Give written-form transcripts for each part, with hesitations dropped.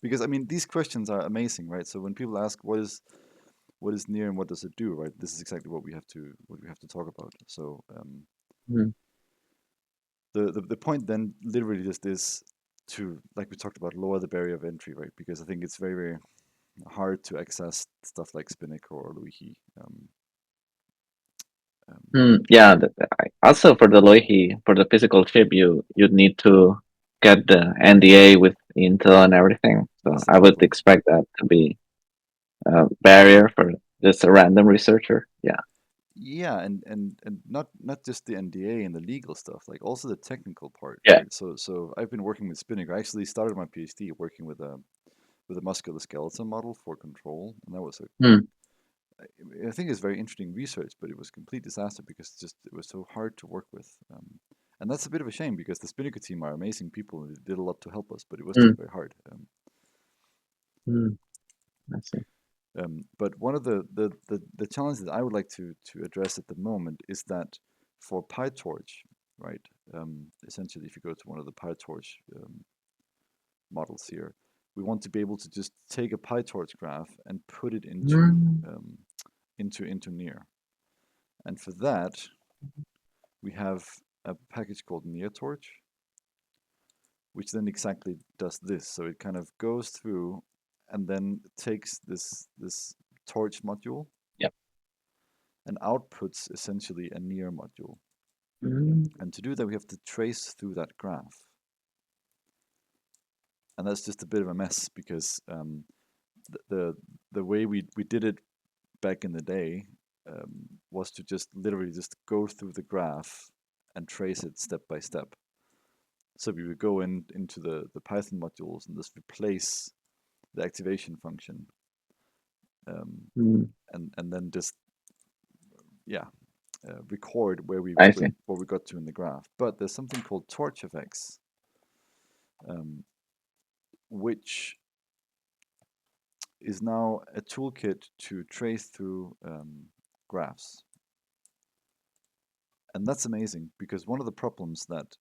Because I mean, these questions are amazing, right? So when people ask what is NIR and what does it do, right? This is exactly what we have to talk about. So Mm. the point then literally just is to, like we talked about, lower the barrier of entry, right? Because I think it's very hard to access stuff like Spinnaker or Luigi. Um, Yeah. Also, for the Loihi, for the physical chip, you'd need to get the NDA with Intel and everything. So that's the I would problem. expect that to be a barrier for just a random researcher. Yeah. Yeah, and not just the NDA and the legal stuff, like also the technical part, Yeah. right? So I've been working with Spinnaker. I actually started my PhD working with a musculoskeletal model for control, and that was Mm. I think it's very interesting research, but it was a complete disaster because just it was so hard to work with. And that's a bit of a shame because the Spinnaker team are amazing people and they did a lot to help us, but it was just Mm. very hard. Mm. I see. But one of the challenges that I would like to address at the moment is that for PyTorch, right? Essentially, if you go to one of the PyTorch models here, we want to be able to just take a PyTorch graph and put it Mm. into NIR. And for that, we have a package called NearTorch, which then exactly does this. So it kind of goes through and then takes this torch module Yeah. and outputs essentially a NIR module. Mm. And to do that, we have to trace through that graph. And that's just a bit of a mess because the, the the way we did it back in the day was to just literally just go through the graph and trace it step by step. So we would go into the Python modules and just replace the activation function, um, Mm. and then just yeah record I see. what we got to in the graph. But there's something called torch.fx, um, which is now a toolkit to trace through graphs. And that's amazing because one of the problems that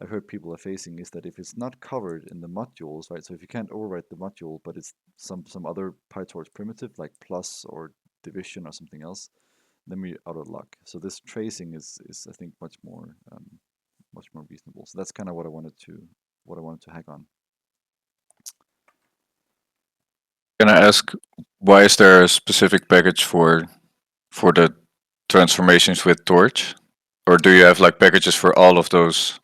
I've heard people are facing is that if it's not covered in the modules, right? So if you can't overwrite the module, but it's some other PyTorch primitive like plus or division or something else, then we're out of luck. So this tracing is I think much more reasonable. So that's kind of what I wanted to hack on. Can I ask why is there a specific package for the transformations with Torch, or do you have like packages for all of those,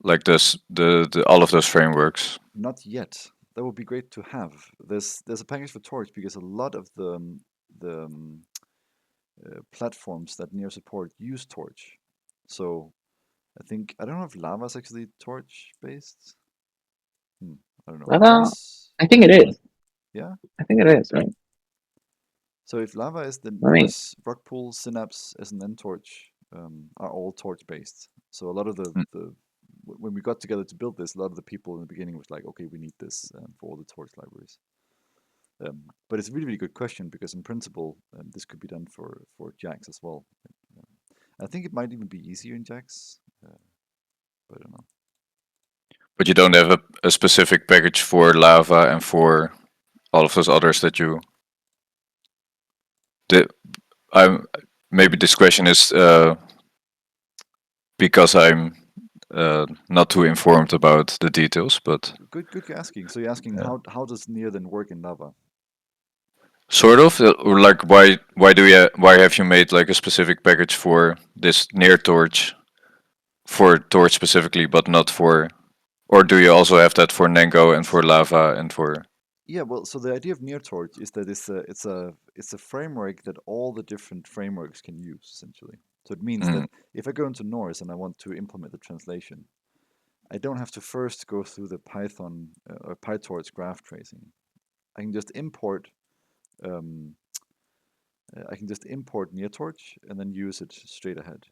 like this the all of those frameworks? Not yet. That would be great to have. There's a package for Torch because a lot of the platforms that NIR support use Torch. So I don't know if Lava is actually Torch based. Hmm, I don't know. Well, Norse, I think it is. yeah. I think it is, right? So if Lava is the I mean, Norse, Rockpool, Synapse, SNN Torch are all Torch based. So a lot of Mm. when we got together to build this, a lot of the people in the beginning was like, okay, we need this for all the Torch libraries. But it's a really, really good question because in principle, this could be done for Jax as well. Uh, I think it might even be easier in Jax, but I don't know. But you don't have a specific package for Lava and for all of those others that you did. I'm maybe this question is because I'm not too informed about the details, but Good you're asking. So you're asking yeah. how does Near then work in Lava? Sort of, or like why do you why have you made like a specific package for this near torch for torch specifically, but not for, or do you also have that for Nengo and for Lava and for? Yeah, well, so the idea of NearTorch is that it's a framework that all the different frameworks can use essentially. So it means Mm, that if I go into Norse and I want to implement the translation, I don't have to first go through the Python or PyTorch graph tracing. I can just import um, I can just import NearTorch and then use it straight ahead.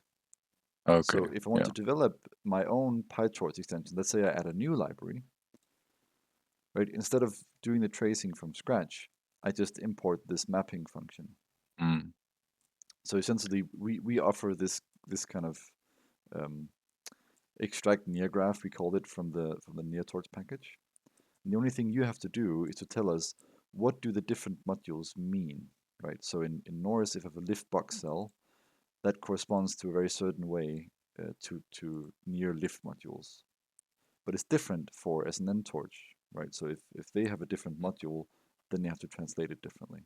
okay, So if I want yeah. to develop my own PyTorch extension, let's say I add a new library, right? Instead of doing the tracing from scratch, I just import this mapping function. Mm, So essentially, we offer this kind of um, extract near graph. We called it from the near torch package. And the only thing you have to do is to tell us what do the different modules mean, right? So in Norse, if I have a lift box cell, that corresponds to a very certain way to NIR lift modules. But it's different for SNN torch, right? So if they have a different module, then you have to translate it differently.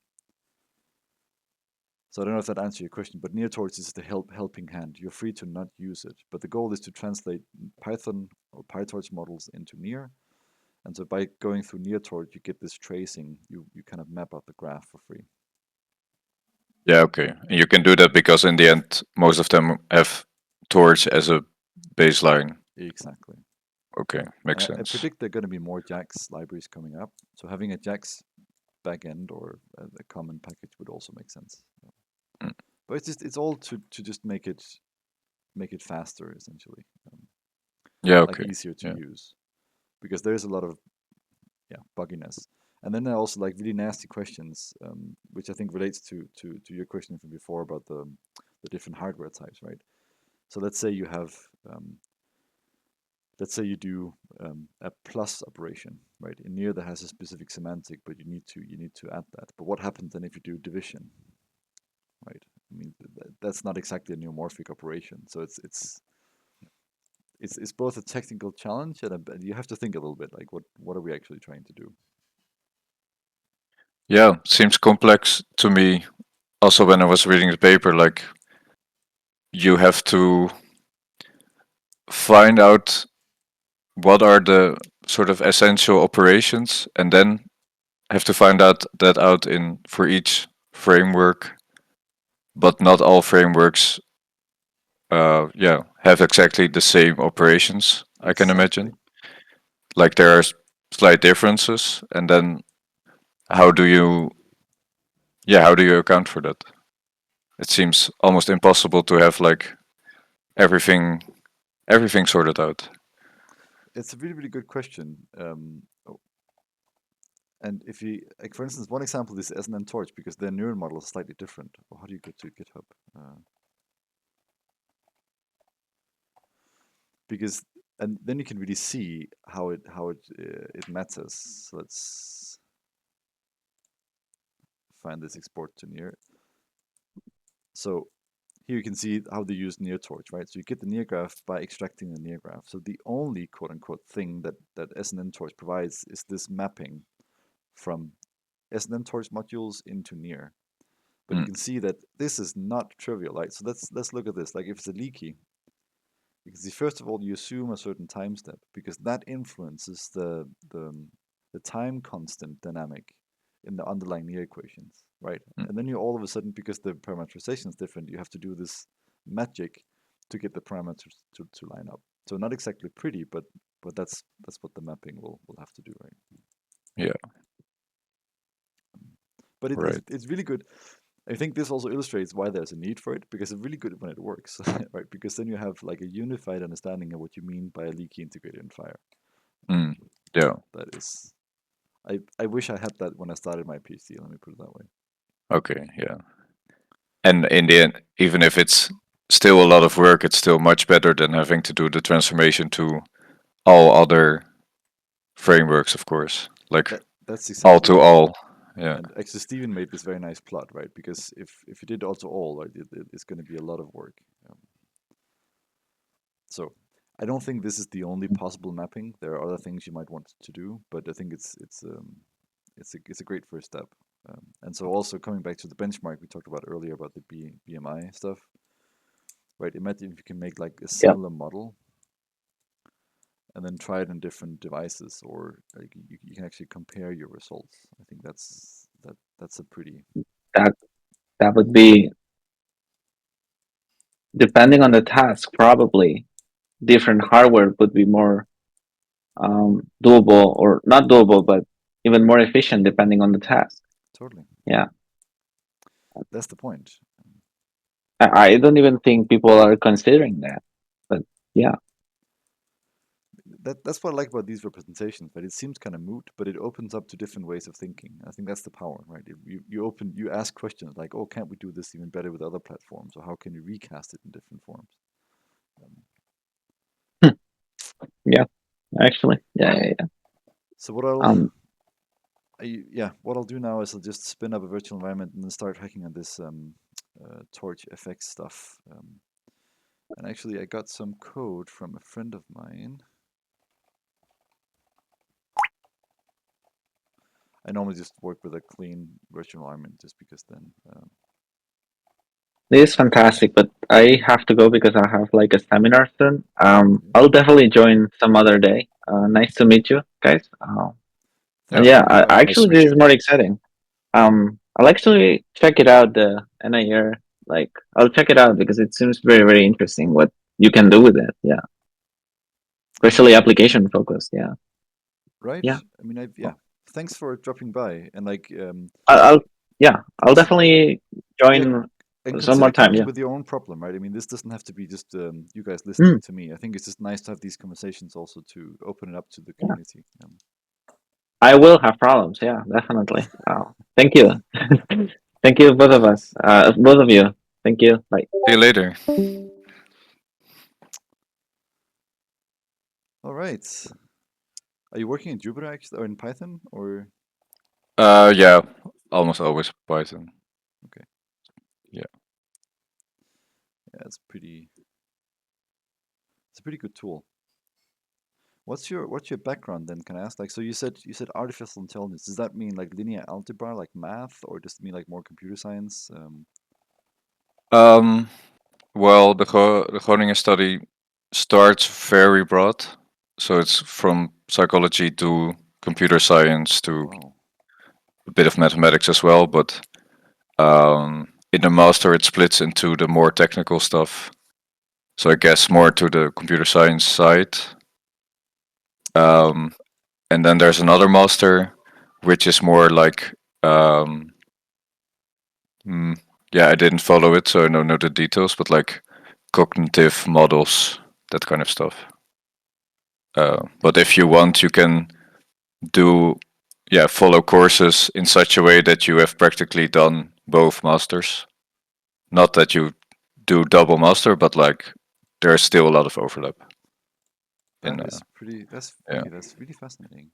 So I don't know if that answers your question, but NIR torch is the helping hand. You're free to not use it, but the goal is to translate Python or PyTorch models into NIR. And so by going through NIR torch, you get this tracing. You kind of map out the graph for free. Yeah, okay. And you can do that because in the end, most of them have torch as a baseline. Exactly. Okay, makes I sense. predict there are going to be more JAX libraries coming up. So having a JAX backend or a common package would also make sense. Mm. But it's all to just make it faster essentially, Yeah, like okay. easier to Yeah. use, because there's a lot of bugginess. And then there are also like really nasty questions, which I think relates to your question from before about the different hardware types, right? So let's say you have let's say you do a plus operation, right? In NIR that has a specific semantic, but you need to add that. But what happens then if you do division, right? I mean, that's not exactly a neuromorphic operation. So it's both a technical challenge and you have to think a little bit like what are we actually trying to do? Yeah, seems complex to me. Also, when I was reading the paper, like you have to find out what are the sort of essential operations, and then have to find out that out in for each framework. But not all frameworks, have exactly the same operations. I can Exactly. imagine. Like there are slight differences, and then how do you, how do you account for that? It seems almost impossible to have like everything everything sorted out. It's a really, really good question. And if you, like, for instance, one example is SNN Torch because their neural model is slightly different. Or how do you go to GitHub? Because and then you can really see how it matters. So let's find this export to NIR. So here you can see how they use NIR torch, right? So you get the NIR graph by extracting the NIR graph. So the only quote unquote thing that SNN torch provides is this mapping from SNN torch modules into NIR. But you Mm. can see that this is not trivial, right? So let's look at this. Like if it's a leaky, you can see first of all you assume a certain time step because that influences the time constant dynamic in the underlying NIR equations, right? Mm. And then you all of a sudden, because the parameterization is different, you have to do this magic to get the parameters to line up. So not exactly pretty, but that's what the mapping will have to do, right? Yeah, But right. it's really good. I think this also illustrates why there's a need for it because it's really good when it works, right? Because then you have like a unified understanding of what you mean by a leaky integrated in fire. Mm. Yeah. That is, I wish I had that when I started my PhD. Let me put it that way. Okay. Yeah. And in the end, even if it's still a lot of work, it's still much better than having to do the transformation to all other frameworks, of course. Like That's all exactly to right. all. Yeah. And actually, Stephen made this very nice plot, right? Because if you did all to all, right, it's going to be a lot of work. So I don't think this is the only possible mapping. There are other things you might want to do, but I think it's a great first step. And so also coming back to the benchmark we talked about earlier about the BMI stuff, right? Imagine if you can make like a Yeah, similar model and then try it on different devices, or like you can actually compare your results. I think that's a pretty that that would be depending on the task. Probably different hardware would be more doable, or not doable, but even more efficient depending on the task. totally. Yeah, That's the point. I don't even think people are considering that. But yeah, That's what I like about these representations, but it seems kind of moot, but it opens up to different ways of thinking. I think that's the power, right? You ask questions like, oh, can't we do this even better with other platforms, or how can you recast it in different forms? Um, yeah, actually, yeah. So what I'll Um, what I'll do now is I'll just spin up a virtual environment and then start hacking on this torch.fx stuff. And actually, I got some code from a friend of mine. I normally just work with a clean virtual environment just because then. this is fantastic, but I have to go because I have like a seminar soon. Yeah. I'll definitely join some other day. Nice to meet you guys. And Thanks Yeah. for yeah, dropping by. Nice actually, to meet this you. is more exciting. I'll actually check it out, the NIR. Like, I'll check it out because it seems very, very interesting what you can do with it. Yeah, especially Amazing. application focused. Yeah, Right? yeah. I mean, yeah. Thanks for dropping by. And like, I'll yeah, I'll consider, definitely yeah, join and some more consider time. coming Yeah. with your own problem, right? I mean, this doesn't have to be just you guys listening Mm, to me. I think it's just nice to have these conversations also to open it up to the yeah. community. I will have problems. Yeah, definitely. Thank you. Thank you, both of us. Thanks. Both of you. Thank you. Bye. See you later. All right. Are you working in Jupyter actually, or in Python, or Yeah, almost always Python. okay? Yeah. Yeah, it's a pretty good tool. What's your background then? Can I ask? Like, so you said artificial intelligence. Does that mean like linear algebra, like math, or does it mean like more computer science? Um. Well, the Groningen study starts very broad, so it's from psychology to computer science to Wow. a bit of mathematics as well. But in the master, it splits into the more technical stuff. So I guess more to the computer science side. Okay. Um, and then there's another master, which is more like um, mm, yeah, I didn't follow it, so I don't know the details, but like cognitive models, that kind of stuff. But if you want, you can do, yeah, follow courses in such a way that you have practically done both masters. Not that you do double master, but like there's still a lot of overlap in, That is pretty. That's yeah. okay. That's really fascinating.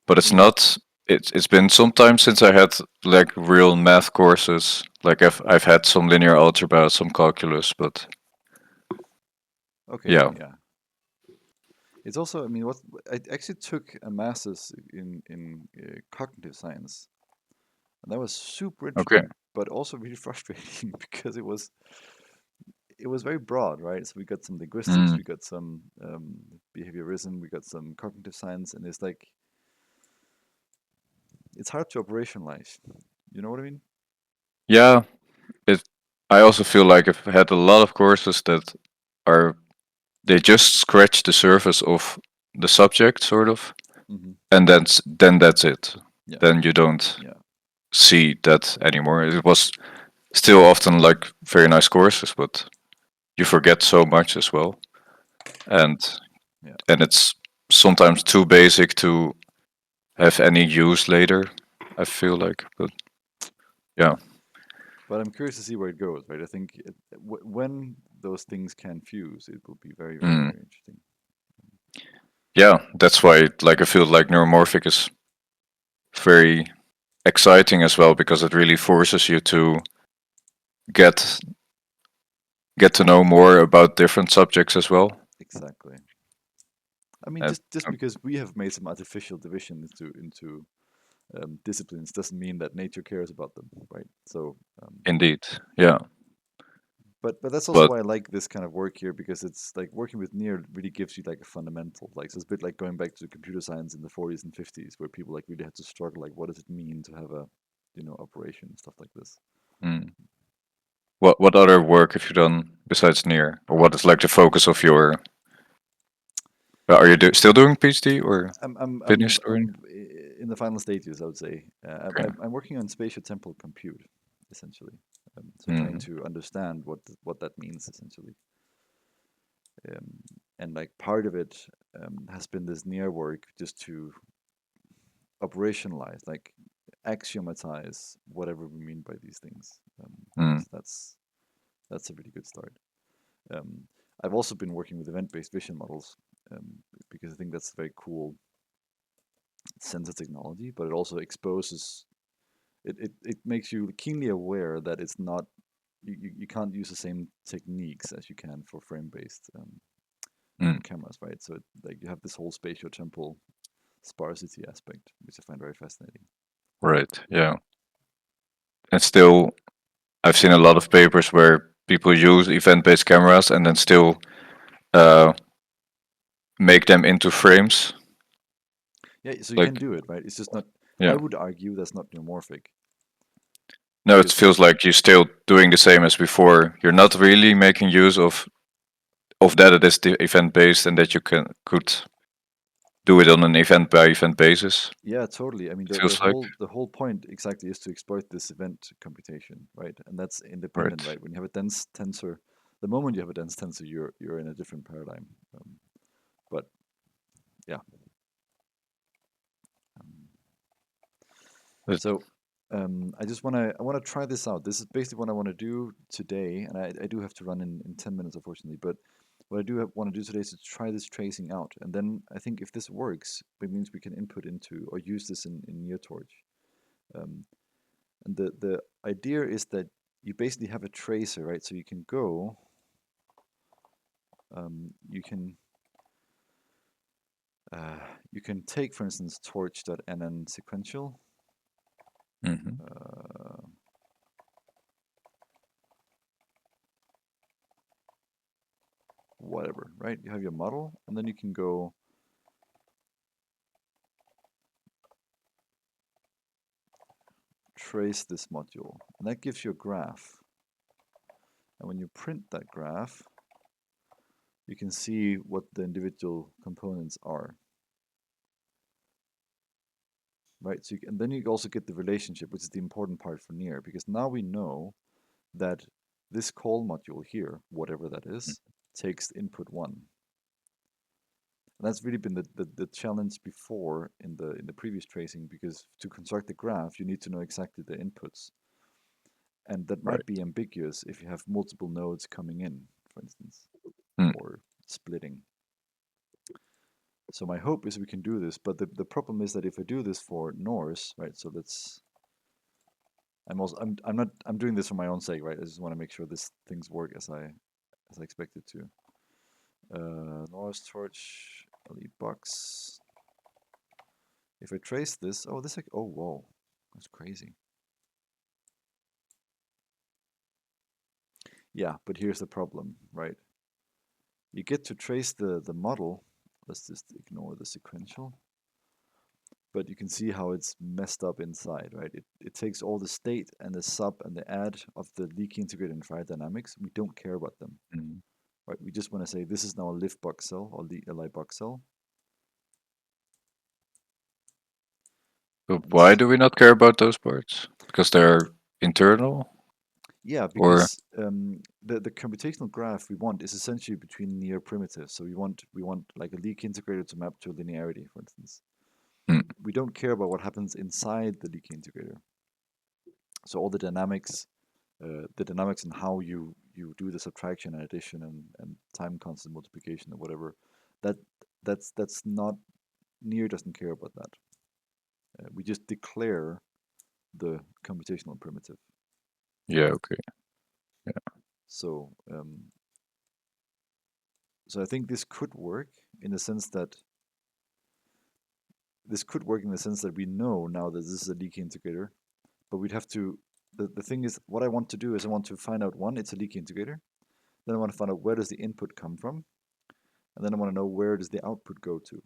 But I it's mean, not. It's been some time since I had like real math courses. Like I've had some linear algebra, some calculus, but okay, yeah. yeah. It's also. I mean, what I actually took a master's in cognitive science, and that was super Okay. interesting, but also really frustrating because it was very broad, right? So we got some linguistics, Mm. we got some behaviorism, we got some cognitive science, and it's like it's hard to operationalize. You know what I mean? Yeah. It. I also feel like I've had a lot of courses that are they just scratch the surface of the subject, sort of, Hmm. and then that's it. Yeah, Then you don't yeah, see that anymore. It was still often like very nice courses, but you forget so much as well, and yeah. it's sometimes too basic to have any use later. I feel like, but yeah. But I'm curious to see where it goes, right? I think when those things can fuse, it will be very, very, Mm. very interesting. Yeah, that's why like I feel like neuromorphic is very exciting as well because it really forces you to get get to know more about different subjects as well. Exactly. I mean, And, just because we have made some artificial division into disciplines doesn't mean that nature cares about them, right? So, indeed, yeah. but that's also But why I like this kind of work here because it's like working with NIR really gives you like a fundamental, like so it's a bit like going back to computer science in the 40s and 50s where people like really had to struggle, like what does it mean to have a, operation and stuff like this. mm, what other work have you done besides NIR, or what is like the focus of your? Are you still doing PhD or finished or? In the final stages, I would say. Okay. I'm working on spatial temporal compute, essentially. So trying Mm, to understand what that means, essentially. Um, and like part of it has been this near work just to operationalize, like axiomatize whatever we mean by these things. mm, So that's a really good start. Um, I've also been working with event-based vision models um, because I think that's very cool sensor technology, but it also exposes it makes you keenly aware that it's not you can't use the same techniques as you can for frame-based Mm, cameras, right? So like you have this whole spatio-temporal sparsity aspect, which I find very fascinating. right. Yeah. And still, I've seen a lot of papers where people use event-based cameras and then still uh, make them into frames. Yeah, so you can Like, do it, right? It's just not. I yeah. would argue that's not neomorphic No, it because feels like you're still doing the same as before. You're not really making use of that it is the event-based and that you could do it on an event-by-event basis. yeah, totally. I mean, the Feels like, the whole point exactly is to exploit this event computation, right? And that's independent, right. right? When you have a dense tensor, the moment you have a dense tensor, you're in a different paradigm. But yeah. Um, But, so I wanna try this out. This is basically what I want to do today, and I do have to run in 10 minutes, unfortunately. But what I do want to do today is to try this tracing out, and then I think if this works, it means we can input into or use this in NearTorch. Um, and the idea is that you basically have a tracer, right? So you can go, you can you can take, for instance, torch.nn sequential. mhm. Uh, Whatever, right? You have your model, and then you can go trace this module, and that gives you a graph. And when you print that graph, you can see what the individual components are, right? So and then you also get the relationship, which is the important part for NIR, because now we know that this call module here, whatever that is, takes input one. And that's really been the challenge before in the previous tracing, because to construct the graph, you need to know exactly the inputs. And that might Right. be ambiguous if you have multiple nodes coming in, for instance, Mm, or splitting. So my hope is we can do this, but the problem is that if I do this for Norse, right? So let's. I'm doing this for my own sake, right? I just want to make sure this things work as I expect it to. Norse torch elite box. If I trace this, oh this like oh whoa, that's crazy. Yeah, but here's the problem, right? You get to trace the model. Let's just ignore the sequential. But you can see how it's messed up inside, right? It takes all the state and the sub and the add of the leaky integrated and fire dynamics. We don't care about them, mhm. right? We just want to say this is now a lift box cell or the li box cell. But And this why is, do we not care about those parts? Because they're internal, yeah, or because the computational graph we want is essentially between near primitives. So we want like a leaky integrator to map to linearity, for instance. mm, We don't care about what happens inside the leaky integrator. So all the dynamics and how you do the subtraction and addition and time constant multiplication or whatever, that that's not NIR doesn't care about that. We just declare the computational primitive. yeah, okay, So so I think this could work in the sense that we know now that this is a leaky integrator, but we'd have to. The thing is, what I want to do is I want to find out one, it's a leaky integrator. Then I want to find out where does the input come from, and then I want to know where does the output go to.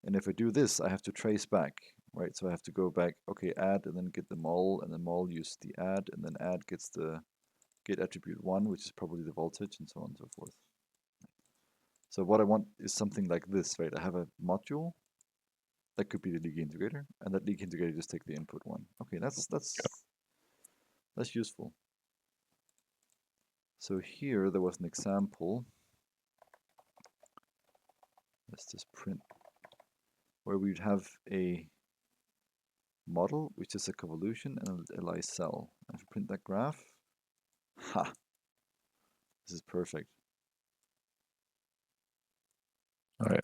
And if I do this, I have to trace back, right? So I have to go back, okay, add, and then get the mol, and then mol use the add, and then add gets the get attribute one, which is probably the voltage, and so on and so forth. So what I want is something like this, right? I have a module that could be the leaky integrator, and that leaky integrator just take the input one. Okay, that's useful. So here there was an example. Let's just print where we'd have a model, which is a convolution and a Li cell. And if we print that graph, ha, this is perfect. all right.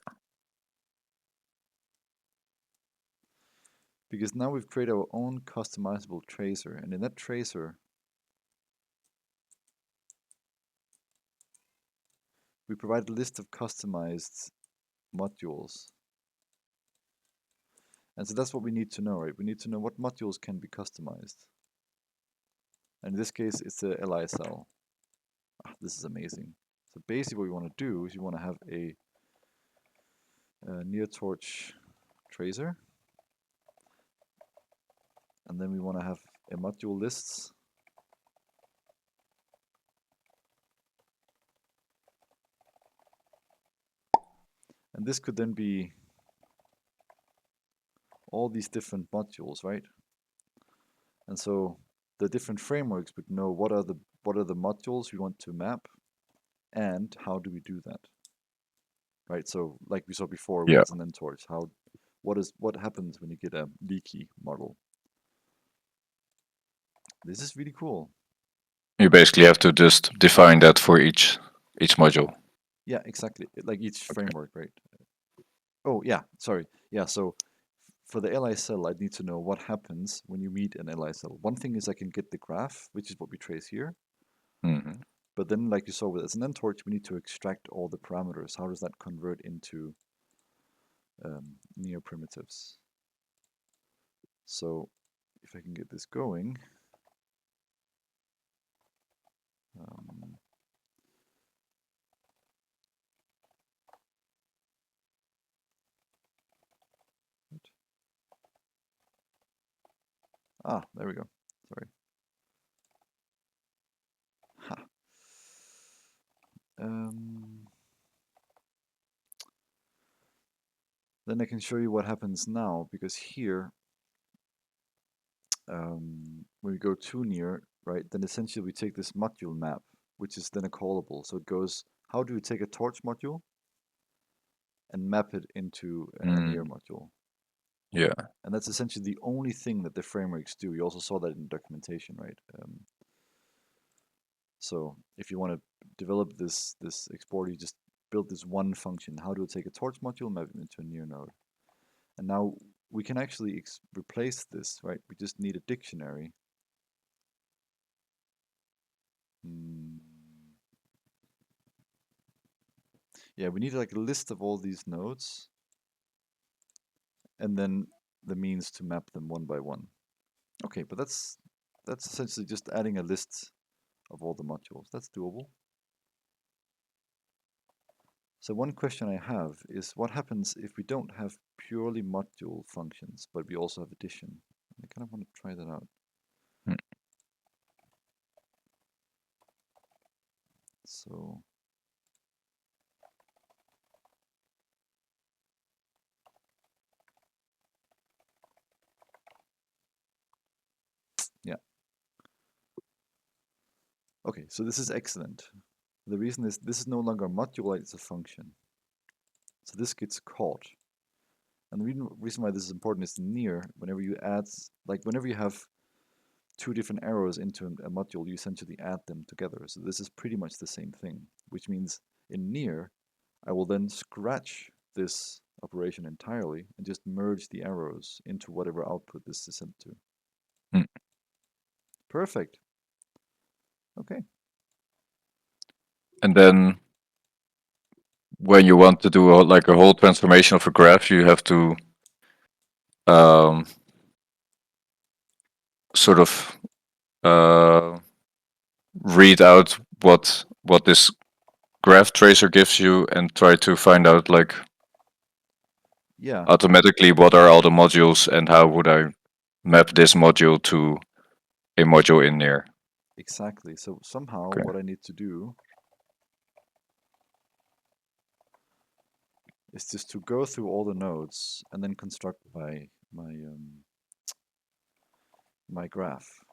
Because now we've created our own customizable tracer, and in that tracer, we provide a list of customized modules. And so that's what we need to know, right? We need to know what modules can be customized. And in this case, it's a LI cell. This is amazing. So basically what we want to do is you want to have a NIR torch tracer. And then we want to have a module lists. And this could then be all these different modules, right? And so the different frameworks would know what are the modules we want to map and how do we do that. Right? So like we saw before, Yeah. what is an ntorch? What happens when you get a leaky model? This is really cool. You basically have to just define that for each module. Yeah, exactly. Like each framework, right? Oh yeah, sorry. Yeah, so for the LI cell, I need to know what happens when you meet an LI cell. One thing is I can get the graph, which is what we trace here. Mm-hmm. But then, like you saw with as an ntorch, we need to extract all the parameters. How does that convert into NIR primitives? So if I can get this going, um, there we go. Sorry. Ha. Then I can show you what happens now, because here, when we go to NIR, right, then essentially we take this module map, which is then a callable. So it goes, how do you take a torch module and map it into a NIR module? Yeah. And that's essentially the only thing that the frameworks do. You also saw that in documentation, right? So if you want to develop this export, you just build this one function. How do I take a torch module, map it into a NIR node? And now we can actually replace this, right? We just need a dictionary. Yeah, we need like a list of all these nodes, and then the means to map them one by one. Okay, but that's essentially just adding a list of all the modules. That's doable. So one question I have is what happens if we don't have purely module functions, but we also have addition? I kind of want to try that out. Hmm. So yeah. Okay, so this is excellent. The reason is this is no longer a module, it's a function. So this gets caught. And the reason why this is important is NIR, whenever you add, like whenever you have two different arrows into a module, you essentially add them together. So this is pretty much the same thing, which means in NIR, I will then scratch this operation entirely and just merge the arrows into whatever output this is sent to. Hmm. Perfect. Okay. And then when you want to do like a whole transformation of a graph, you have to sort of read out what this graph tracer gives you and try to find out like Yeah, automatically what are all the modules and how would I map this module to a module in there. exactly. So somehow Okay. what I need to do is just to go through all the nodes and then construct my graph.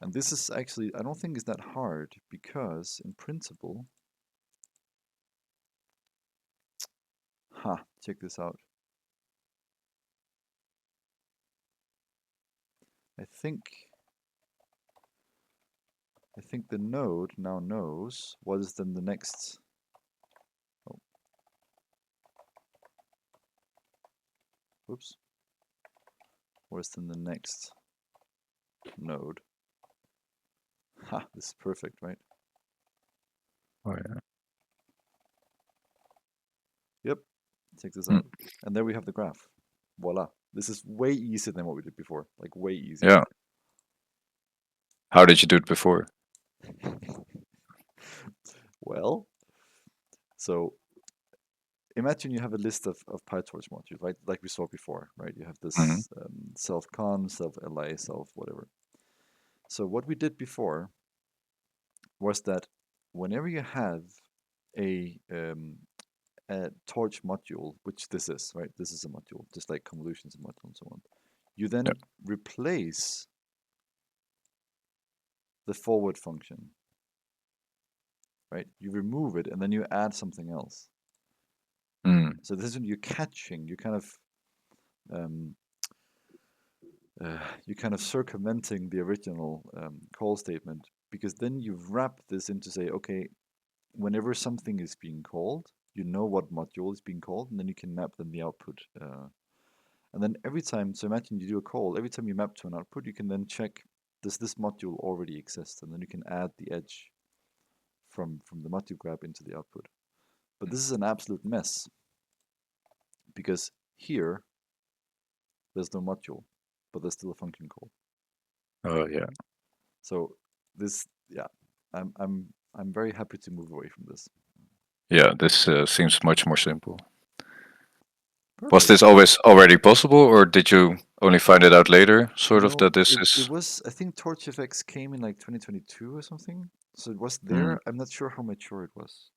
And this is actually, I don't think is that hard because in principle, check this out. I think the node now knows what is then the next. Oh, whoops. Where's then the next node? Ha, this is perfect, right? Oh yeah. Yep, take this Hmm. out. And there we have the graph. Voila. This is way easier than what we did before. Like way easier. Yeah. How did you do it before? Well, so imagine you have a list of PyTorch modules, right? Like we saw before, right? You have Hmm. this self-con, self-li, self-whatever. So what we did before was that whenever you have a torch module, which this is, right? This is a module, just like convolutions a module and so on. You then Yep. replace the forward function, right? You remove it and then you add something else. Mm. So this is when you're catching, you kind of um, you're kind of circumventing the original call statement, because then you wrap this into say, okay, whenever something is being called, you know what module is being called, and then you can map then the output. And then every time, so imagine you do a call, every time you map to an output, you can then check, does this module already exist? And then you can add the edge from the module grab into the output. But this is an absolute mess, because here there's no module, but there's still a function call. Oh yeah. So this, yeah, I'm very happy to move away from this. Yeah. This seems much more simple. Was Perfect. this always already possible, or did you only find it out later? Sort of No, that this it is. was, I think torch.fx came in like 2022 or something. So it was Mm. there. I'm not sure how mature it was.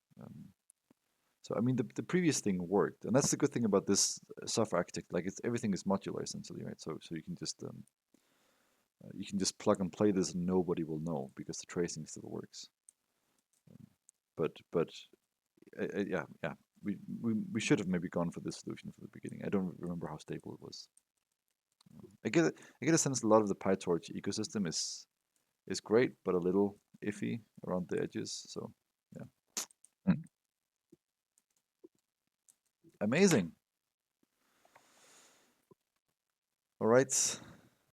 So I mean, the previous thing worked, and that's the good thing about this software architect. Like it's everything is modular essentially, right? So you can just plug and play this, and nobody will know because the tracing still works. But yeah, we should have maybe gone for this solution for the beginning. I don't remember how stable it was. I get a sense a lot of the PyTorch ecosystem is great, but a little iffy around the edges. So yeah, Mm. amazing. All right,